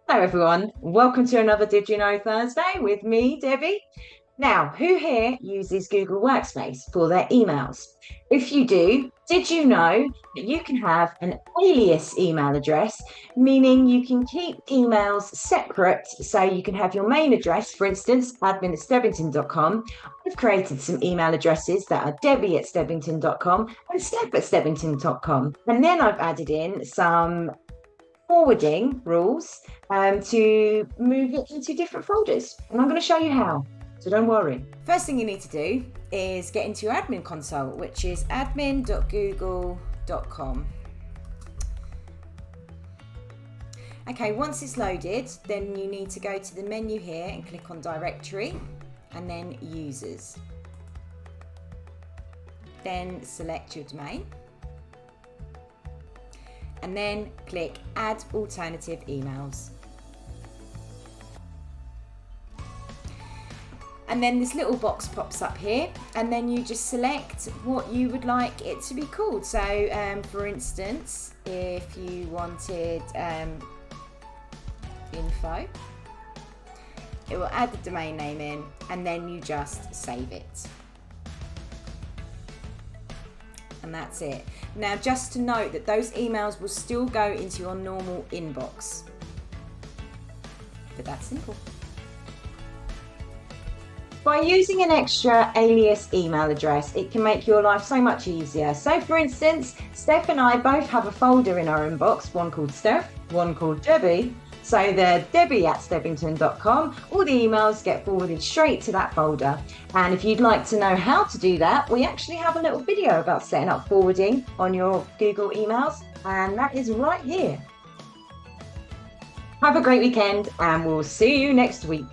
Hello, everyone. Welcome to another Did You Know Thursday with me, Debbie. Now, who here uses Google Workspace for their emails? If you do, did you know that you can have an alias email address, meaning you can keep emails separate so you can have your main address, for instance, admin@stebbington.com. I've created some email addresses that are debbie@stebbington.com and steph@stebbington.com. And then I've added in some forwarding rules to move it into different folders. And I'm going to show you how. So don't worry. First thing you need to do is get into your admin console, which is admin.google.com. Okay, once it's loaded, then you need to go to the menu here and click on Directory and then Users. Then select your domain. And then click Add Alternative Emails. And then this little box pops up here, and then you just select what you would like it to be called. So, for instance, if you wanted info, it will add the domain name in, and then you just save it. And that's it. Now, just to note that those emails will still go into your normal inbox. But that's simple. By using an extra alias email address, it can make your life so much easier. So for instance, Steph and I both have a folder in our inbox, one called Steph, one called Debbie. So they're debbie@stebbington.com. All the emails get forwarded straight to that folder. And if you'd like to know how to do that, we actually have a little video about setting up forwarding on your Google emails, and that is right here. Have a great weekend, and we'll see you next week.